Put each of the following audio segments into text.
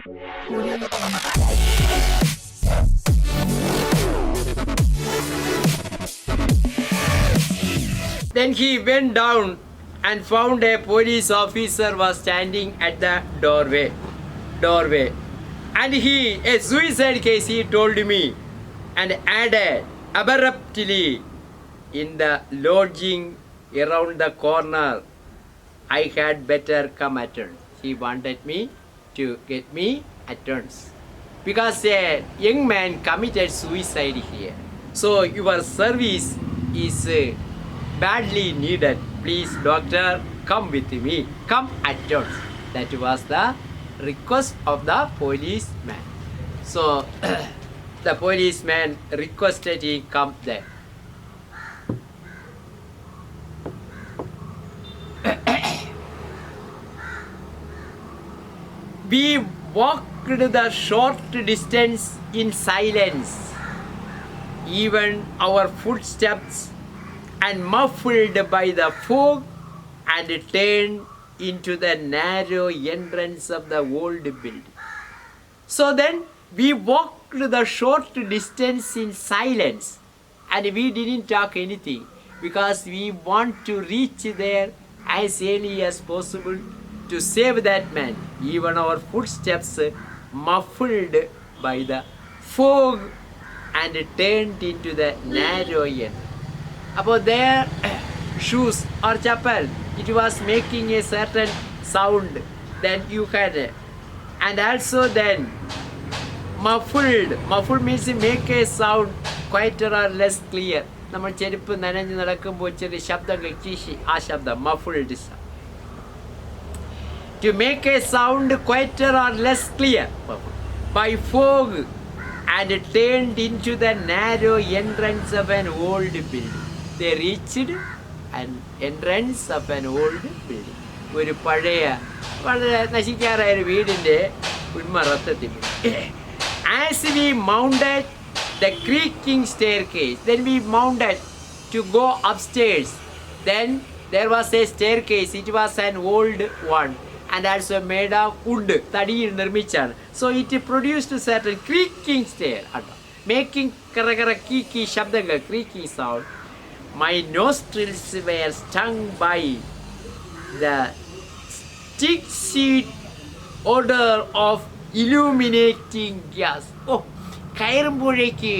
Then he went down and found a police officer was standing at the doorway. And a suicide case, he told me, and added abruptly, in the lodging around the corner, I had better come at once. He wanted me to get me at once, because a young man committed suicide here. So your service is badly needed. Please, doctor, come with me. Come at once. That was the request of the policeman. So the policeman requested he come there. We walked the short distance in silence, even our footsteps and muffled by the fog, and turned into the narrow entrance of the old building. So then we walked the short distance in silence, and we didn't talk anything, because we want to reach there as early as possible to save that man. Even our footsteps muffled by the fog and turned into the narrow end. About their shoes or chapel, it was making a certain sound. Then you had, and also then muffled means make a sound quieter or less clear. നമ്മൾ ചെരുപ്പ് നനഞ്ഞ് നടക്കുമ്പോൾ ചെറിയ ശബ്ദങ്ങൾ കീശി ആ ശബ്ദം muffled sound. To make a sound quieter or less clear by fog, and turned into the narrow entrance of an old building. They reached an entrance of an old building. ഒരു പഴയ വളരെ നശിക്കാറായ ഒരു വീടിൻ്റെ ഉന്മറത്തെത്തി. As we mounted the creaking staircase, then we mounted to go upstairs. Then there was a staircase. It was an old one and also made of wood. തടിയിൽ നിർമ്മിച്ചാണ്. So it produced a certain creaking stair, making kiki ശബ്ദങ്ങൾ, creaking sound. My nostrils were stung by the stick seed odor of illuminating gas. കയറുമ്പോഴേക്ക്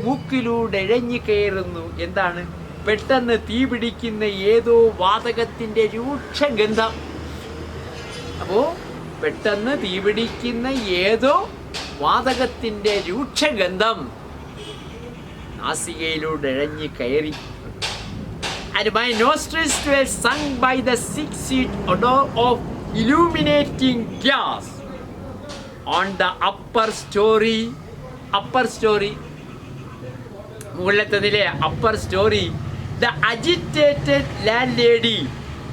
മൂക്കിലൂടെ ഇഴഞ്ഞു കയറുന്നു. എന്താണ്? പെട്ടെന്ന് തീ പിടിക്കുന്ന ഏതോ വാതകത്തിൻ്റെ രൂക്ഷഗന്ധം. അപ്പോൾ പെട്ടെന്ന് തീ പിടിക്കുന്ന ഏതോ വാതകത്തിൻ്റെ രൂക്ഷഗന്ധം നാസികയിലൂടെ ഇഴഞ്ഞു കയറി. And my nostrils were stung by the sick-seed odor of illuminating gas. On the upper story, മുകളിലത്തെ നില, upper story, the agitated landlady.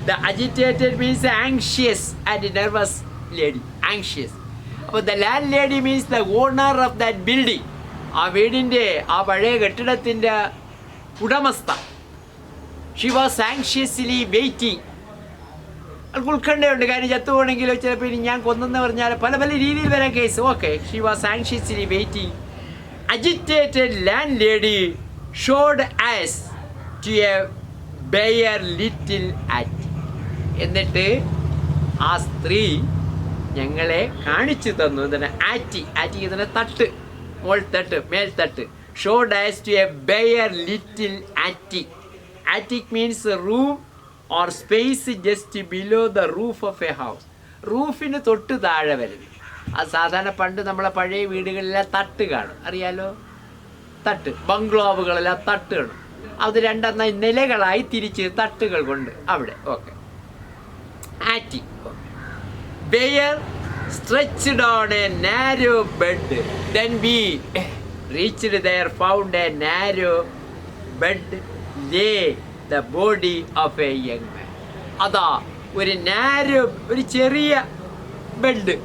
The agitated means anxious and nervous lady, anxious. അപ്പോൾ the landlady means the owner of that building. ആ വീടിൻ്റെ ആ പഴയ കെട്ടിടത്തിൻ്റെ ഉടമസ്ഥ. She was anxiously waiting. അവൾക്ക് ഉത്കണ്ഠയുണ്ട്. കാര്യം ചത്തുപോകണമെങ്കിലോ ചിലപ്പോൾ ഇനി ഞാൻ കൊന്നെന്ന് പറഞ്ഞാൽ പല രീതിയിൽ വരാൻ case. Okay, she was anxiously waiting. Agitated landlady showed us to a bare little attic. എന്നിട്ട് ആ സ്ത്രീ ഞങ്ങളെ കാണിച്ചു തന്നു. എന്താണ്? ആറ്റി ഇതിനെ തട്ട്, മേൽത്തട്ട്. Showed us to a bare little attic. Attic means a room or space just below the roof of a house. റൂഫിന് തൊട്ട് താഴെ വരുന്നത്. അത് സാധാരണ പണ്ട് നമ്മളെ പഴയ വീടുകളിലെല്ലാം തട്ട് കാണും, അറിയാലോ? തട്ട്, ബംഗ്ലോവുകളെല്ലാം തട്ട് കാണും. അത് രണ്ടെണ്ണ നിലകളായി തിരിച്ച് തട്ടുകൾ കൊണ്ട് അവിടെ. Okay, attic. Bare stretched on a narrow bed. Then we reached there, found a narrow bed, lay the body of a young man. അതാ ഒരു നാരോ, ഒരു ചെറിയ ബെഡ്,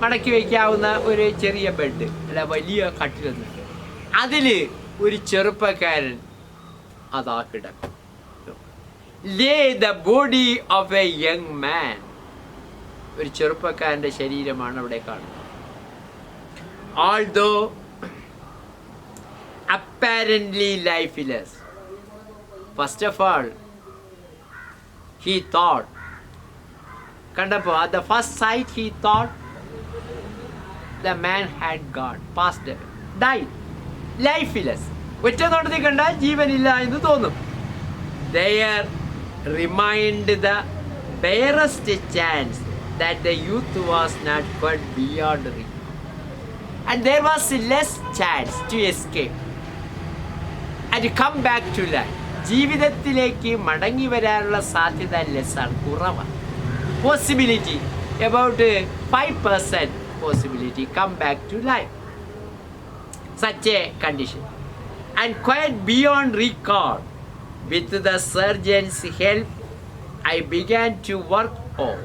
മടക്കി വയ്ക്കാവുന്ന ഒരു ചെറിയ ബെഡ്, അല്ല വലിയ കട്ടിലൊന്നും. അതിൽ ഒരു ചെറുപ്പക്കാരൻ അതാ കിടക്കും. Lay the body of a young man. ഒരു ചെറുപ്പക്കാരൻ്റെ ശരീരമാണ് അവിടെ കാണുന്നത്. although apparently lifeless. First of all, he thought, Kandapo, at the first sight he thought the man had gone, passed away, died, lifeless. ഒറ്റ നോട്ടത്തിൽ കണ്ടാൽ ജീവനില്ല എന്ന് തോന്നും. There remained the barest chance that the youth was not quite beyond reach. And there was less chance to escape and come back to life. ജീവിതത്തിലേക്ക് മടങ്ങി വരാനുള്ള സാധ്യത ലെസ്സാണ്, കുറവാണ്. Possibility about 5% possibility come back to life. Such a condition. And quite beyond recall, with the surgeon's help, I began to work on.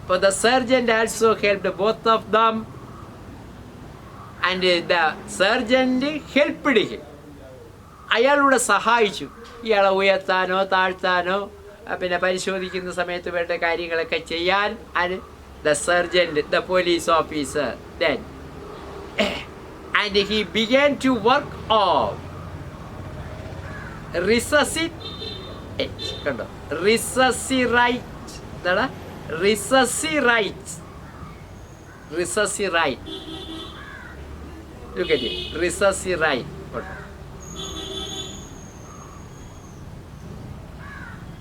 For the surgeon also helped both of them, and the surgeon helped him. അയാളൂടെ സഹായിച്ചു ഇയാളെ ഉയർത്താനോ താഴ്ത്താനോ പിന്നെ പരിശോധിക്കുന്ന സമയത്ത് വേണ്ട കാര്യങ്ങളൊക്കെ ചെയ്യാൻ. And the surgeon, the police officer, then and he began to work on കണ്ടോ, resuscitate, എന്താണ് റിസസിറൈറ്റ്, റിസസിറൈറ്റ്, റിസസിറൈറ്റ്,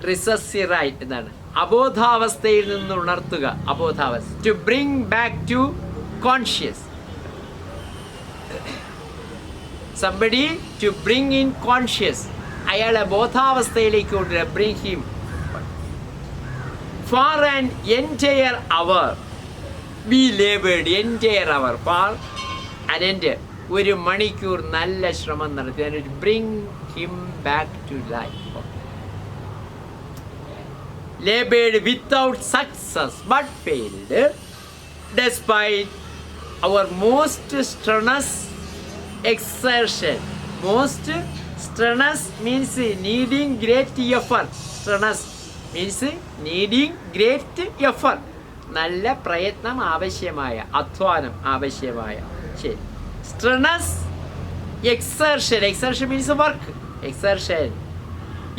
റിസസിറൈറ്റ് എന്നാണ് അബോധാവസ്ഥയിൽ നിന്ന് ഉണർത്തുക, അബോധാവസ്ഥ. To bring back to conscious, somebody to bring in conscious, അയാളെ ബോധാവസ്ഥയിലേക്ക് കൊണ്ടുവരിക. Bring him for an entire hour we labored, entire hour, for an entire, ഒരു മണിക്കൂർ നല്ല ശ്രമം നടത്തി. Bring him back to life. Labored without success but failed, despite our most strenuous exertion. Most strenuous means needing great effort. Strenuous means needing great effort. നല്ല പ്രയത്നം ആവശ്യമായ, അധ്വാനം ആവശ്യമായ. ശരി. Strenuous exertion. Exertion means work. Exertion.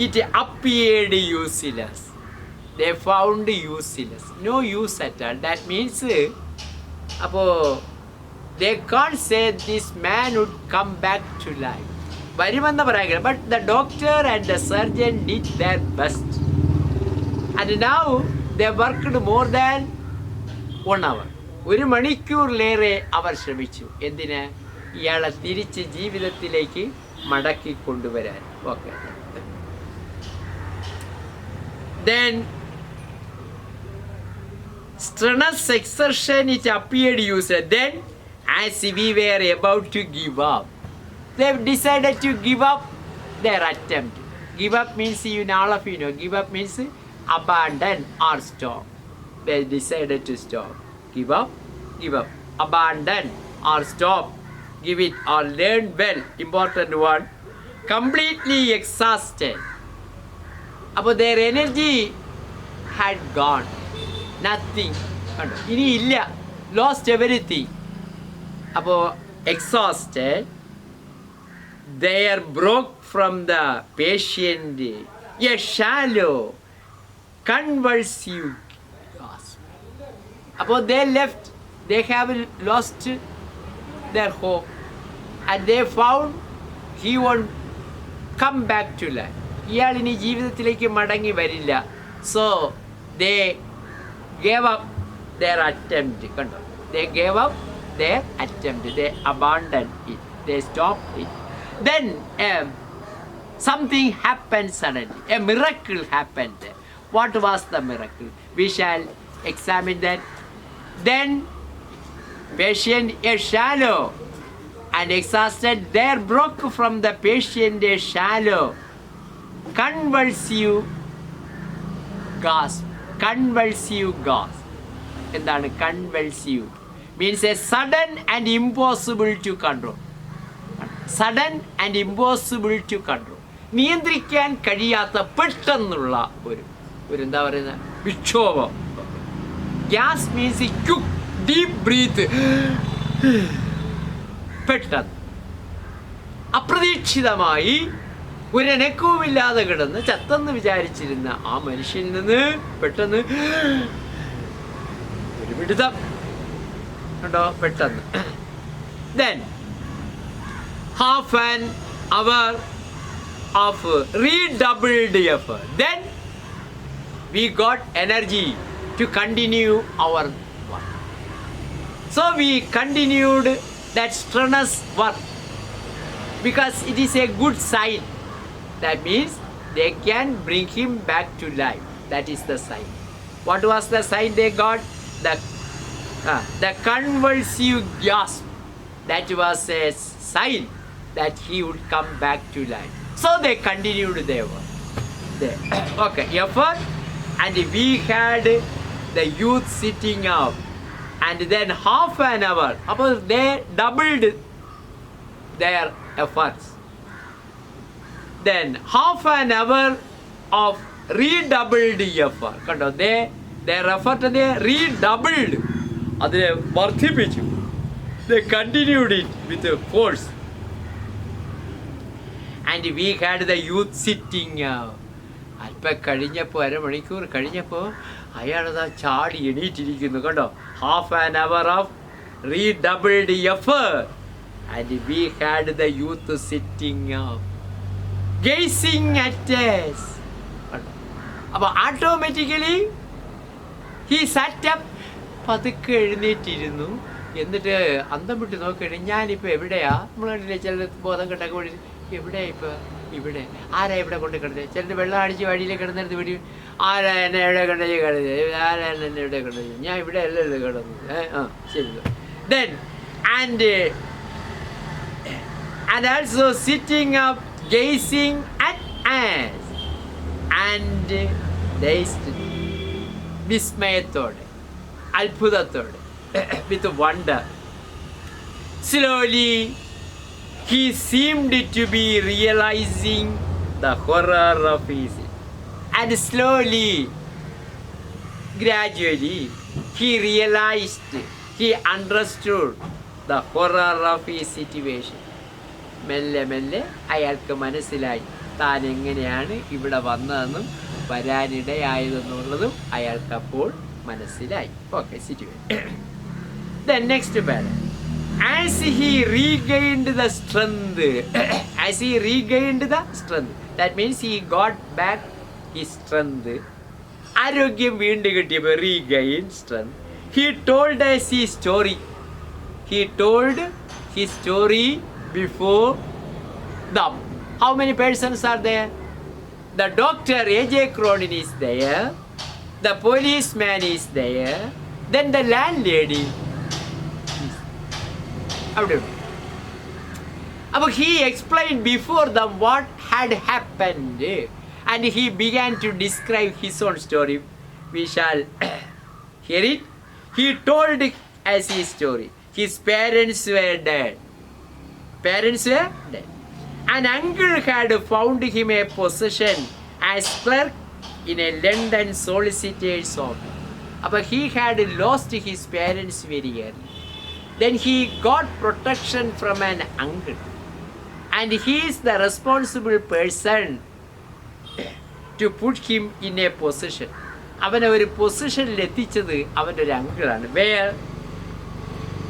It appeared useless. They found useless, no use at all. That means അപ്പോൾ they can't say this man would come back to life. വരുമെന്ന് പറയാൻ. But the doctor and the surgeon did their best, and now they worked more than 1 hour. ഒരു മണിക്കൂറിലേറെ അവർ ശ്രമിച്ചു. എന്തിന്? ഇയാളെ തിരിച്ച് ജീവിതത്തിലേക്ക് മടക്കി കൊണ്ടുവരാൻ. Okay. Then strenuous exertion, it appeared useless. Then, as we were about to give up, they decided to give up their attempt. Give up means, all of you know, give up means abandon or stop. They decided to stop. Give up, abandon or stop. Give it or learn well. Important one. Completely exhausted. About their energy had gone. Nothing. ഇനി ഇല്ല. Lost everything. അപ്പോൾ exhausted, there broke from the patient a shallow convulsive gasp. അപ്പോൾ they left, they have lost their hope, and they found he won't come back to life. ഇയാൾ ഇനി ജീവിതത്തിലേക്ക് മടങ്ങി വരില്ല. So they gave up their attempt. കണ്ടോ, they gave up their attempt, they abandoned it, they stopped it. Then something happened suddenly, a miracle happened. What was the miracle? We shall examine that. Then patient, a shallow and exhausted, there broke from the patient a shallow convulsive gasp. Convulsive gasp. എന്താണ് convulsive? Means a sudden and impossible to control. Sudden and impossible to control. നിയന്ത്രിക്കാൻ കഴിയാത്ത പെട്ടെന്നുള്ള ഒരു എന്താ പറയുന്ന വിക്ഷോഭം. Gasp means quick deep breath. പെട്ടെന്ന് അപ്രതീക്ഷിതമായി ഒരനക്കവുമില്ലാതെ കിടന്ന് ചത്തെന്ന് വിചാരിച്ചിരുന്ന ആ മനുഷ്യനിൽ നിന്ന് പെട്ടെന്ന് ഒരു പിടുത്തം കണ്ടോ, പെട്ടെന്ന്. Then half an hour of redoubled effort. Then we got energy to continue our work. So we continued that strenuous work because it is a good sign. That means they can bring him back to life. That is the sign. What was the sign they got? The convulsive gasp. That was a sign that he would come back to life. So they continued their work. Okay, effort, and we had the youth sitting up, and then half an hour. They doubled their efforts. Then half an hour of redoubled effort. Kando, their effort they redoubled. അതിനെ വർദ്ധിപ്പിച്ചു. They continued it with a force. And we had the youth sitting. അല്പം കഴിഞ്ഞപ്പോൾ, അരമണിക്കൂർ കഴിഞ്ഞപ്പോൾ അയാളതാ ചാടി എണീറ്റിരിക്കുന്നു കണ്ടോ. Half an hour of redoubled effort. And we had the youth sitting up, gazing at us. അപ്പോൾ automatically he sat up. പതുക്കെ എഴുന്നേറ്റിരുന്നു. എന്നിട്ട് അന്തം വിട്ട് നോക്കുകയാണ്, ഞാനിപ്പോൾ എവിടെയാ? നമ്മൾ കണ്ടില്ലേ ചില ബോധം കെട്ടൊക്കെ വേണ്ടി, എവിടെയാ ഇപ്പോൾ? ഇവിടെ ആരാ ഇവിടെ കൊണ്ട് കിടന്നത്? ചിലർ വെള്ളം അടിച്ച് വഴിയിലേക്ക് കിടന്നിടത്ത് വീടി, ആരാ എന്നെ എവിടെ കണ്ടത് കിടന്നത്? ആരാ എന്നെ എവിടെ കണ്ടത്? ഞാൻ ഇവിടെ അല്ലല്ലോ കിടന്നത്. ശരി. Then and also sitting up, gazing at us, and വിസ്മയത്തോടെ, അത്ഭുതത്തോടെ, with wonder. Slowly he seemed to be realizing the horror of his, and slowly, gradually, he realized, he understood the horror of his situation. മെല്ലെ മെല്ലെ അയാൾക്ക് മനസ്സിലായി താൻ എങ്ങനെയാണ് ഇവിടെ വന്നതെന്നും വരാനിടയായതെന്നുള്ളതും അയാൾക്കപ്പോൾ മനസ്സിലായി. Okay, situation. Then next paragraph. As he regained the strength, that means he got back his strength. ആരോഗ്യം വീണ്ടും കിട്ടിയപ്പോൾ regain strength. He told us his story. He told his story before them. How many persons are there? The doctor A.J. Cronin is there. The policeman is there. Then the landlady. He explained before them what had happened, and he began to describe his own story. We shall hear it. He told us his story. His parents were dead. An uncle had found him a position as clerk in a London solicitor's office. He had lost his parents very early. Then he got protection from an uncle, and he is the responsible person to put him in a position. അവനെ ഒരു പൊസിഷനിൽ എത്തിച്ചത് അവൻ്റെ ഒരു അങ്കിളാണ്. Where?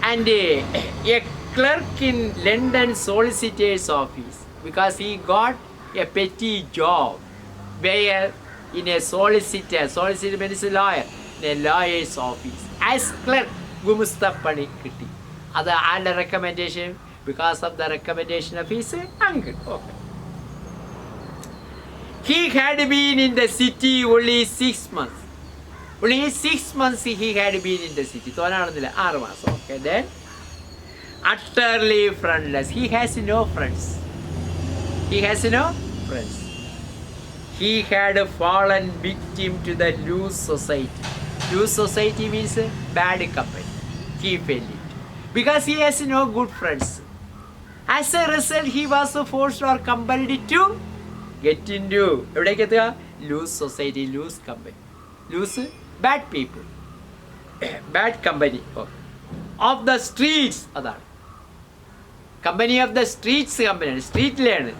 And a clerk in London solicitor's office, because he got a petty job. Where? In a solicitor means a lawyer, in a lawyer's office as clerk. ഗുമസ്തപ്പണി കിട്ടി. അത് ആരുടെ recommendation? Because of the recommendation of his uncle. Okay. He had been in the city only 6 months. Only 6 months he had been in the city. തോന്നാണെന്നില്ല, 6 മാസം. Okay, then utterly friendless. He has no friends. He had fallen victim to the loose society. Loose society means bad company. He fell it because he has no good friends. As a result, he was forced or compelled to get into loose society, loose company, loose bad people, bad company of the streets. Company of the streets കമ്പനിയാണ്, സ്ട്രീറ്റിലാണ്,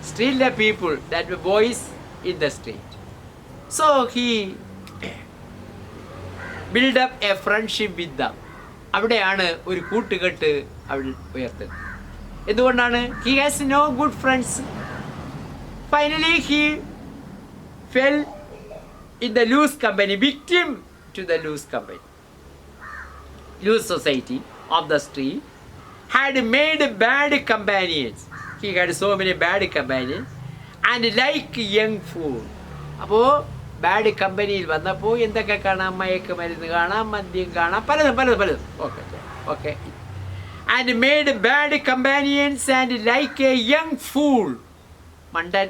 സ്ട്രീറ്റിലെ people, that boys in the street. So he build up a friendship with them. അവിടെയാണ് ഒരു കൂട്ടുകെട്ട് അവൾ ഉയർത്തുന്നത്. എന്തുകൊണ്ടാണ്? He has no good friends. Finally he fell in the loose company, victim to the loose company. Loose society of the street had made bad companions. He had so many bad companions and like young fool. അപ്പോൾ bad കമ്പനിയിൽ വന്നപ്പോൾ എന്തൊക്കെ കാണാം? മയക്കുമരുന്ന് കാണാം, മദ്യം കാണാം, പലതും. Okay. And made bad companions and like a young fool. മണ്ടൻ,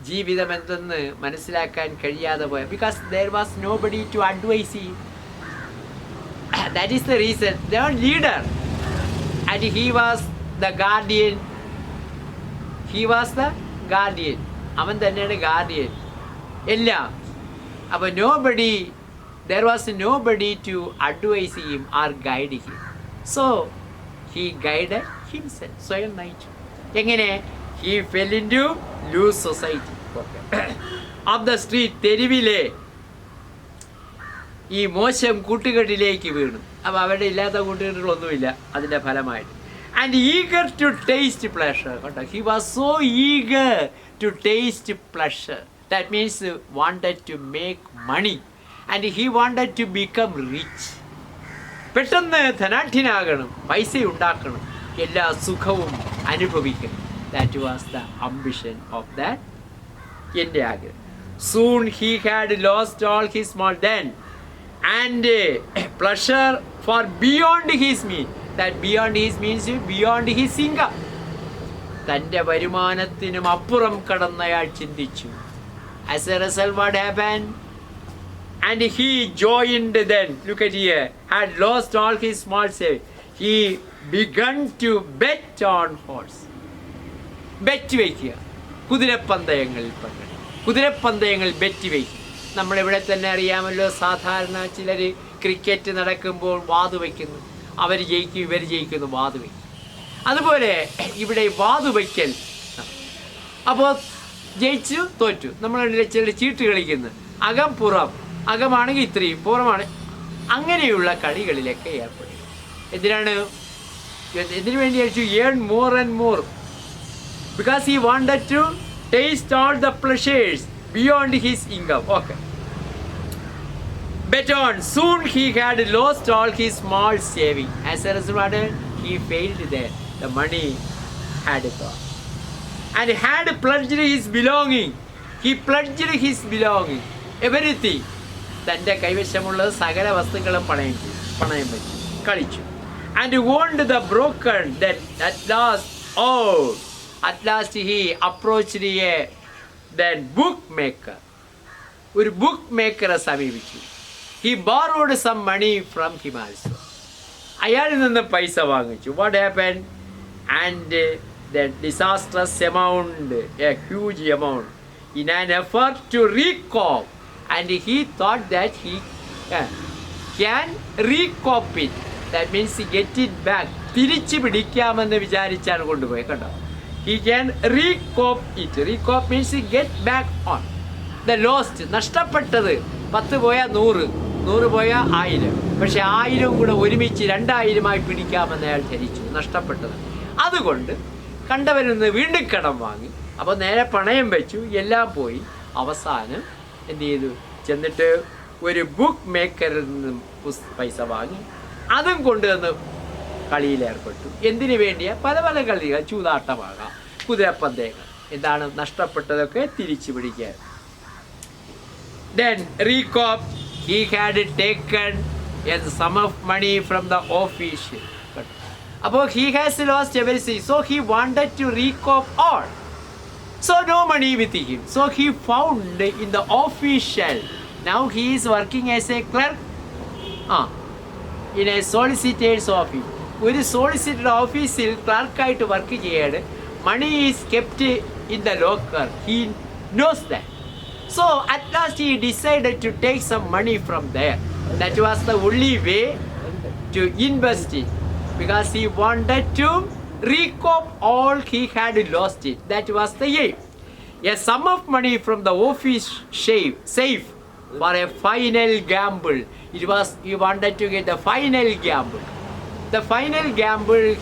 ജീവിതം എന്തെന്ന് മനസ്സിലാക്കാൻ കഴിയാതെ പോയ. Because there was no buddy to advise him. That is the reason. The leader and he was the guardian. അവൻ തന്നെയാണ് ഗാർഡിയൻ എല്ലാം. അപ്പോൾ there was nobody to advise him or guide him. So he guided himself. സ്വയം നയിച്ചു. എങ്ങനെ? he fell into loose society of the street. തെരുവിലെ ഈ മോശം കൂട്ടുകെട്ടിലേക്ക് വീണു. അപ്പോൾ അവിടെ ഇല്ലാത്ത കൂട്ടുകെട്ടുകളൊന്നുമില്ല അതിൻ്റെ ഫലമായിട്ട്. And eager to taste pleasure. കേട്ടോ, he was so eager to taste pleasure. That means wanted to make money and he wanted to become rich. പെട്ടെന്ന് ധനാഢ്യനാകണം, പൈസ ഉണ്ടാക്കണം, എല്ലാ സുഖവും അനുഭവിക്കണം. That was the ambition of that എൻ്റെ ആഗ്രഹം. Soon he had lost all his small then and pleasure for beyond his means. That beyond his means beyond his income. തൻ്റെ വരുമാനത്തിനും അപ്പുറം കടന്നയാൾ ചിന്തിച്ചു. As a result, what happened? And he joined then, look at here, had lost all his small savings. He began to bet on horse. Bet വയ്ക്കുക, കുതിരപ്പന്തയങ്ങളിൽ പങ്കെടുക്കുക. കുതിരപ്പന്തയങ്ങളിൽ bet വയ്ക്കുക. നമ്മളിവിടെ തന്നെ അറിയാമല്ലോ, സാധാരണ ചിലർ ക്രിക്കറ്റ് നടക്കുമ്പോൾ വാതു വയ്ക്കുന്നു. അവർ ജയിക്കും, ഇവർ ജയിക്കുന്നു, വാതു വയ്ക്കും. അതുപോലെ ഇവിടെ വാതു വയ്ക്കൽ. അപ്പോൾ ജയിച്ചു തോറ്റു. നമ്മളിവിടെ ചില ചീട്ട് കളിക്കുന്നു. അകം പുറം, അകമാണെങ്കിൽ ഇത്രയും, പുറമാണ്. അങ്ങനെയുള്ള കളികളിലൊക്കെ ഏർപ്പെടും. എന്തിനു വേണ്ടി അയച്ചു? Earn more and more. Because he wanted to taste all the pleasures beyond his income. Okay. Bet on. Soon he had lost all his small saving. As a result, he failed there. The money had gone. And had pledged his belonging. He pledged his belonging. Everything. തൻ്റെ കൈവശമുള്ളത് സകല വസ്തുക്കളും പണയം വെച്ചു, കളിച്ചു. And owned the broken. That at last he approached a then bookmaker. ഒരു ബുക്ക് മേക്കറെ സമീപിച്ചു. He borrowed some money from him also. അയാളിൽ നിന്ന് പൈസ വാങ്ങിച്ചു. What happen? And the disastrous amount, a huge amount, in an effort to recoup. And he thought that he can recoup it. That means get it back. തിരിച്ചു പിടിക്കാമെന്ന് വിചാരിച്ചാണ് കൊണ്ടുപോയത്. കേട്ടോ, he can recoup it. Recoup means get back on the lost. നഷ്ടപ്പെട്ടത് 10 പോയാൽ 100, 100 പോയാൽ 1000. പക്ഷെ 1000 കൂടെ ഒരുമിച്ച് 2000 പിടിക്കാമെന്ന് അയാൾ ധരിച്ചു, നഷ്ടപ്പെട്ടത്. അതുകൊണ്ട് കണ്ടവരിൽ നിന്ന് വീണ്ടും കടം വാങ്ങി. അപ്പോൾ നേരെ പണയം വെച്ചു, എല്ലാം പോയി. അവസാനം എന്ത് ചെയ്തു? ചെന്നിട്ട് ഒരു ബുക്ക് മേക്കറിൽ നിന്നും പൈസ വാങ്ങി. അതും കൊണ്ടുവന്ന് കളിയിലേർപ്പെട്ടു. എന്തിനു വേണ്ടിയാ? പല കളികൾ, ചൂതാട്ടമാകാം, കുതിരപ്പന്തയങ്ങൾ. എന്താണ്? നഷ്ടപ്പെട്ടതൊക്കെ തിരിച്ചു പിടിക്കാൻ. Then recop, he had taken a sum of money from the official. അപ്പോൾ he has lost everything, so he wanted to recop all. So no money with him. So he found in the official. Now he is working as a clerk in a solicitor's office. ഒരു solicitor ഓഫീസിൽ ക്ലർക്കായിട്ട് work ചെയ്യാണ്. Money is kept in the locker. He knows that. So at last he decided to take some money from there. That was the only way to invest it, because he wanted to recoup all he had lost it. That was the aim. A sum of money from the office safe for a final gamble. It was, he wanted to get the final gamble. The final gamble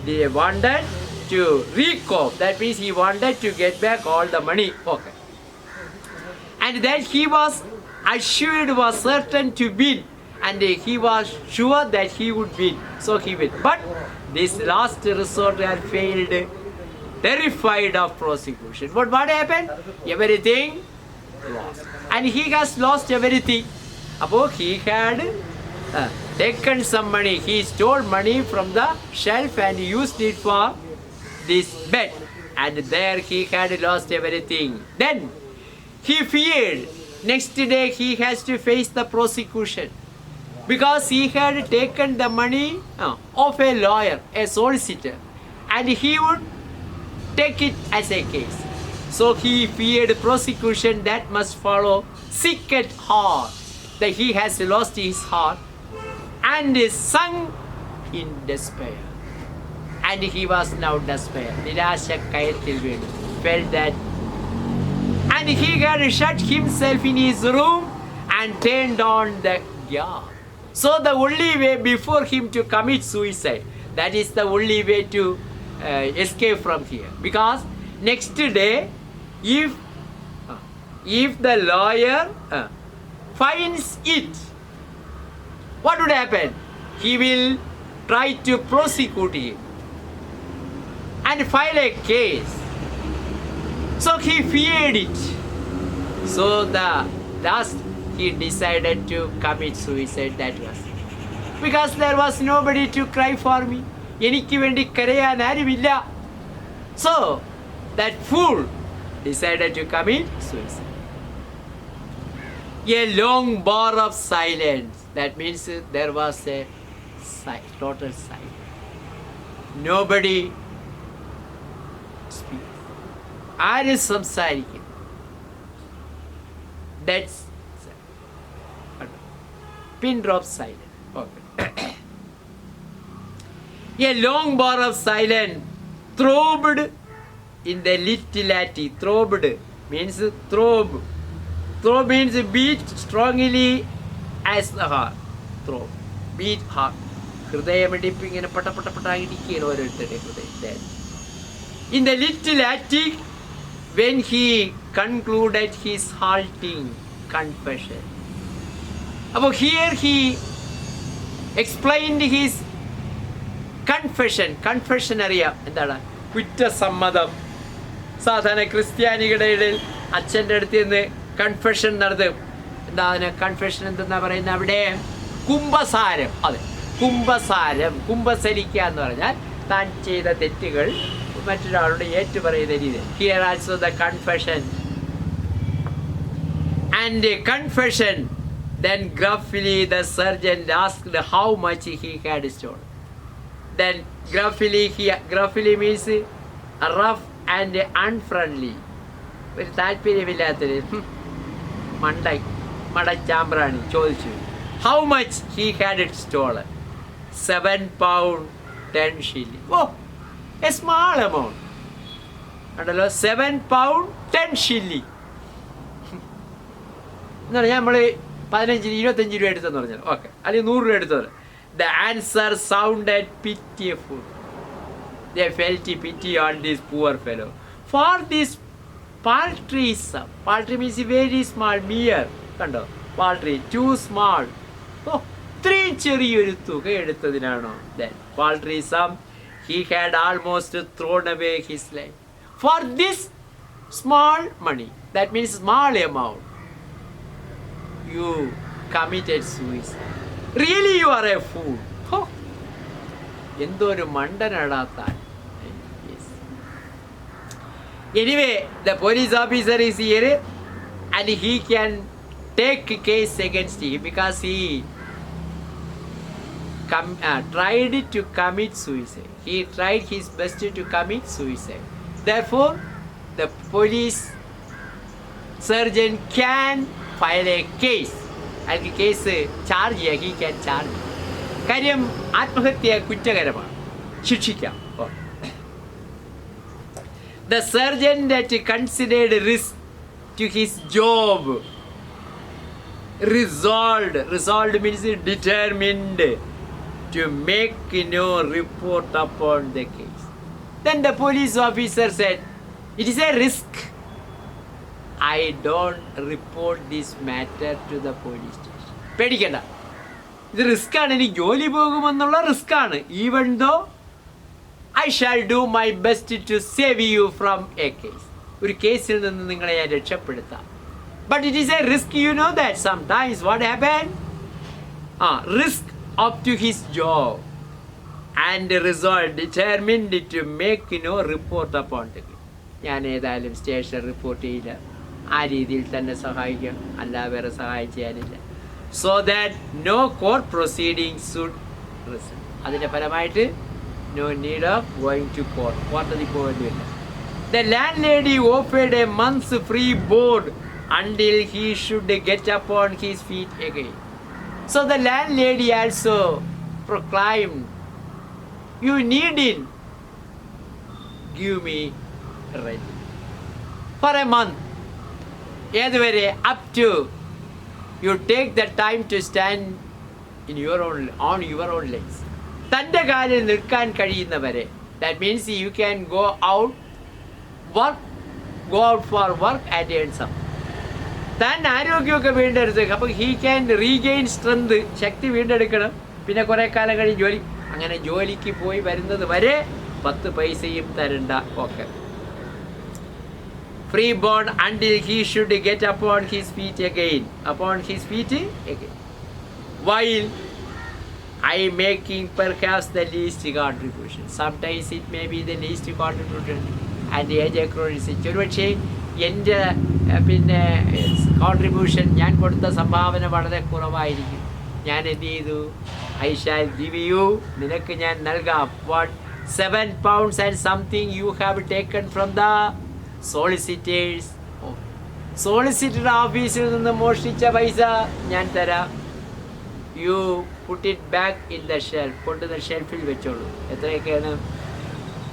they wanted to recoup. That means he wanted to get back all the money. Okay. And then he was assured, was certain to win. And he was sure that he would win. So he win. But this last resort had failed, terrified of prosecution. But what happened? Everything lost. And he has lost everything. Above he had taken some money. He stole money from the shelf and used it for this bet. And there he had lost everything. Then he feared. Next day he has to face the prosecution. Because he had taken the money of a lawyer, a solicitor. And he would take it as a case. So he feared prosecution that must follow. Sick at heart, that he has lost his heart and is sunk in despair. And he was now despair. Felt that. And he had shut himself in his room and turned on the gas. So the only way before him to commit suicide, that is the only way to escape from here. Because next day, if the lawyer finds it, what would happen? He will try to prosecute him and file a case. So he feared it. So the last he decided to commit suicide. That was because there was nobody to cry for me. എനിക്ക് വേണ്ടി കരയാൻ ആരുമില്ല. So that fool decided to commit suicide. A long bar of silence. That means there was a total silence. Nobody speaks. ആരും സംസാരിക്കും. That's pin drop silence. Okay. A long bar of silence throbbed in the little attic. Throbbed means throb. Throb means beat strongly as the heart. Throb. Beat heart. ഹൃദയമിടിപ്പ് ഇങ്ങനെ പട്ട ഓരോരുത്തരുടെ ഹൃദയം. In the little attic, when he concluded his halting confession. About here he explained his confession. Confession അറിയാം എന്താണ്? കുറ്റസമ്മതം. സാധാരണ ക്രിസ്ത്യാനികളുടെ ഇടയിൽ അച്ഛൻ്റെ അടുത്ത് നിന്ന് കൺഫെഷൻ നടത്തും. എന്താ അതിന് കൺഫെഷൻ എന്തെന്നാ പറയുന്നത്? അവിടെ കുംഭസാരം. അതെ, കുംഭസാരം. കുംഭസരിക്കുക എന്ന് പറഞ്ഞാൽ താൻ ചെയ്ത തെറ്റുകൾ മറ്റൊരാളോട് ഏറ്റുപറയുന്ന രീതി. Here also the confession. And confession. Then gruffly the sergeant asked how much he had stolen. Then gruffly means rough and unfriendly. ഒരു താല്പര്യമില്ലാത്തൊരു മടച്ചാമ്പ്രാണി ചോദിച്ചു. How much he had it stolen? £7 10 Oh, a small amount. ഉണ്ടല്ലോ, £7 10 എന്ന് പറഞ്ഞാൽ നമ്മൾ 15-25 രൂപ എടുത്തെന്ന് പറഞ്ഞാൽ okay, അല്ലെങ്കിൽ 100 രൂപ എടുത്തത്. The answer sounded pitiful. They felt pity on this poor fellow. For this paltry sum. Paltry means very small, mere. കണ്ടോ, paltry, too small. ഓ, ഇത്രയും ചെറിയൊരു തുക എടുത്തതിനാണോ? Then paltry sum, he had almost thrown away his life. For this small money, that means small amount, you committed suicide. Really you are a fool. Oh, എന്തൊരു മണ്ടനാടാ താൻ. Anyway, the police officer is here and he can take case against him because he tried to commit suicide. He tried his best to commit suicide. Therefore, the police surgeon can file a case. അയാൾക്ക് case charge ചെയ്യുക. He can charge. കാര്യം ആത്മഹത്യ കുറ്റകരമാണ്. ശിക്ഷിക്കാം. The sergeant that considered risk to his job resolved means determined to make no report upon the case. Then the police officer said, it is a risk. I don't report this matter to the police station. പേടിക്കണ്ട, ഇത് റിസ്ക്കാണ്, എനിക്ക് ജോലി പോകുമെന്നുള്ള റിസ്ക്കാണ്. Even though I shall do my best to save you from a case. ഒരു കേസിൽ നിന്ന് നിങ്ങളെ ഞാൻ രക്ഷപ്പെടുത്താം. But it is a risk, you know that sometimes what happened? Risk up to his job and resolved, determined to make no report upon the case. ഞാൻ ഏതായാലും station report ചെയ്യില്ല, ആ രീതിയിൽ തന്നെ സഹായിക്കാം, അല്ലാതെ വേറെ സഹായം ചെയ്യാനില്ല. So that no court proceedings should result. അതിൻ്റെ ഫലമായിട്ട് no need of going to court. കോടതി പോകേണ്ടിയില്ല. The landlady offered a month's free board until he should get upon his feet again. So the landlady also proclaimed, you needn't give me rent for a month. ഏതുവരെ? up to you take the time to stand on your own legs. തൻ്റെ കാലിൽ നിൽക്കാൻ കഴിയുന്നവരെ. That means you can go out for work and earn some. താൻ ആരോഗ്യമൊക്കെ വീണ്ടെടുത്ത്, അപ്പോൾ he can regain strength, ശക്തി വീണ്ടെടുക്കണം. പിന്നെ കുറേ കാലം കഴിഞ്ഞ് അങ്ങനെ ജോലിക്ക് പോയി വരുന്നത് വരെ 10 പൈസയും തരണ്ട. Okay. Free born until he should get upon his feet again. While I making perhaps the least contribution. Sometimes it may be the least contribution. And A.J. Cronin says, ഒരുപക്ഷേ എൻ്റെ കോൺട്രിബ്യൂഷൻ, ഞാൻ കൊടുത്ത സംഭാവന വളരെ കുറവായിരിക്കും. ഞാൻ എന്ത് ചെയ്തു? I shall give you, നിനക്ക് ഞാൻ നൽകാം. What? 7 pounds and something you have taken from the solicitors. Solicitor ഓഫീസിൽ നിന്ന് മോഷ്ടിച്ച പൈസ ഞാൻ തരാം. You put it back in the shelf. കൊണ്ടുവന്ന ഷെൽഫിൽ വെച്ചോളൂ. എത്രയൊക്കെയാണ്?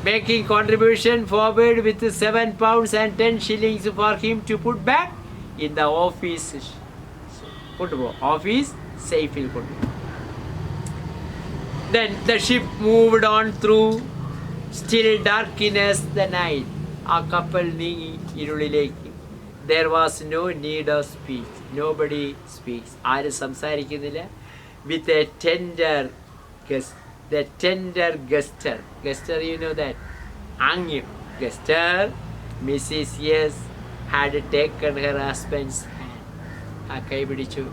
Making contribution forward with 7 pounds and 10 shillings for him to put back in the office. കൊണ്ടുപോ, office സേഫിൽ കൊണ്ടുപോ. Then the ship moved on through still darkness the night. ആ കപ്പൽ നീങ്ങി ഇരുളിലേക്ക്. There was no need of speech. Nobody speaks. ആരും സംസാരിക്കുന്നില്ല. With a tender gesture. Gesture, you know that? Angyu. Gesture, Mrs. Yes had taken her husband's hand. ആ കൈ പിടിച്ചു,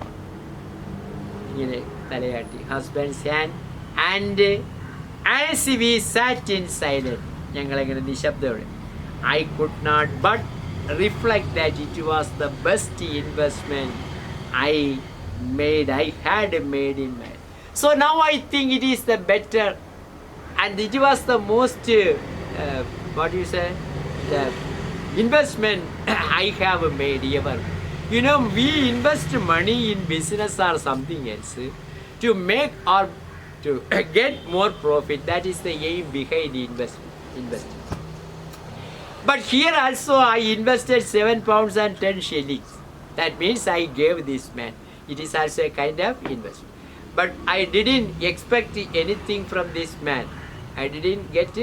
ഇങ്ങനെ തലയാട്ടി. Husband's hand. And as we sat in silence, ഞങ്ങളെങ്ങനെ നിശബ്ദയോടെ, I could not but reflect that it was the best investment I had made in my life. So now I think it is the better, and it was the most the investment I have made ever. You know, we invest money in business or something else to make or to get more profit. That is the aim behind investment. But here also I invested 7 pounds and 10 shillings. That means I gave this man. It is also a kind of investment. But I didn't expect anything from this man. I didn't get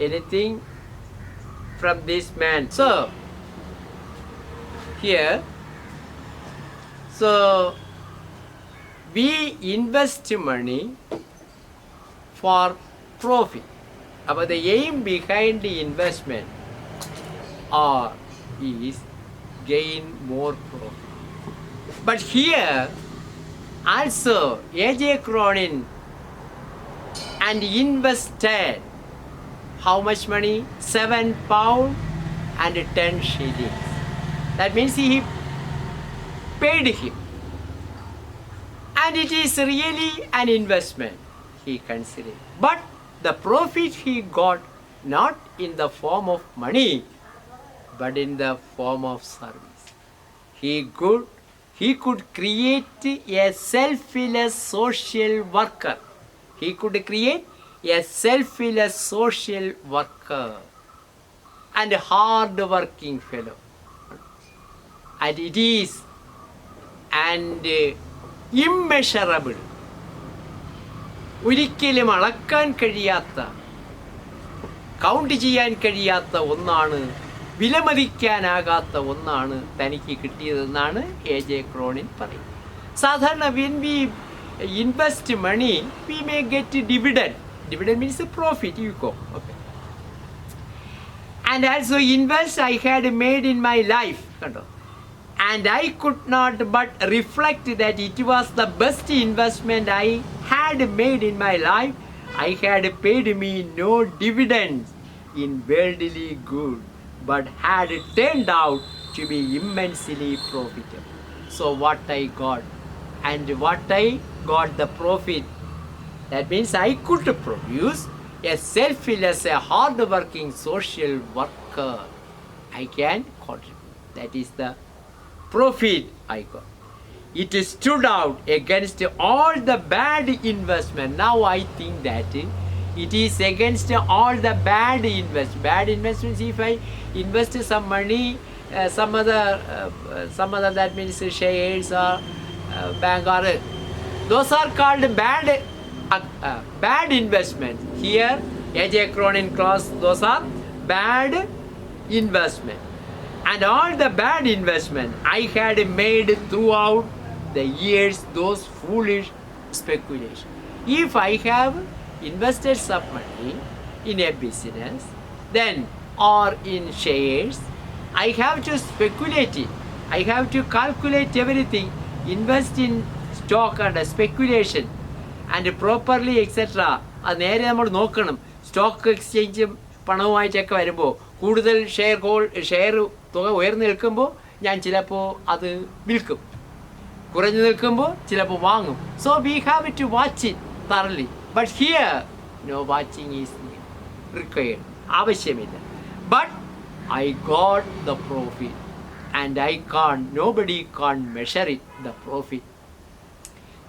anything from this man. So here, we invest money for profit. But the aim behind the investment is gain more profit. But here also A.J. Cronin and invested how much money? 7 pounds and 10 shillings. That means he paid him. And it is really an investment, he considered. But the profit he got not in the form of money, but in the form of service. He could create a selfless social worker. He could create a selfless social worker and a hard-working fellow. And it is and immeasurable. ഒരിക്കലും അളക്കാൻ കഴിയാത്ത, count ചെയ്യാൻ കഴിയാത്ത ഒന്നാണ്, വിലമതിക്കാനാകാത്ത ഒന്നാണ് തനിക്ക് കിട്ടിയതെന്നാണ് AJ Cronin പറയുന്നത്. സാധാരണ when we invest money, we may get dividend. Dividend means a profit, you go. Okay. And also invest I had made in my life. And I could not but reflect that it was the best investment I had made in my life. I had paid me no dividends in worldly good, but had turned out to be immensely profitable. So what I got, and what I got the profit, that means I could produce a selfless, a hard-working social worker. I can contribute. That is the profit I got. It stood out against all the bad investment. Now I think that it is against all the bad investment. Bad investments, if I invest some money, some other that means shares or bank, or those are called bad investments. Here AJ Cronin clause, those are bad investment. And all the bad investment I had made throughout the years, those foolish speculation. If I have invested some money in a business, then or in shares, I have to speculate it. I have to calculate everything, invest in stock and speculation and properly etc. അത് നേരെ നമ്മൾ നോക്കണം. Stock എക്സ്ചേഞ്ചും പണവുമായിട്ടൊക്കെ വരുമ്പോൾ കൂടുതൽ share തുക ഉയർന്നു നിൽക്കുമ്പോൾ ഞാൻ ചിലപ്പോൾ അത് വിൽക്കും, കുറഞ്ഞു നിൽക്കുമ്പോൾ ചിലപ്പോൾ വാങ്ങും. So we have to watch it thoroughly. But here no watching is required, ആവശ്യമില്ല. But I got the profit and I can, nobody can measure it, the profit,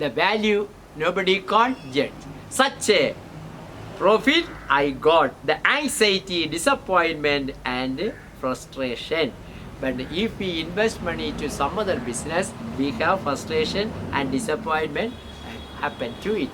the value nobody can't judge. Such a profit I got, the anxiety, disappointment and frustration. But if we invest money to some other business, we have frustration and disappointment happen to it.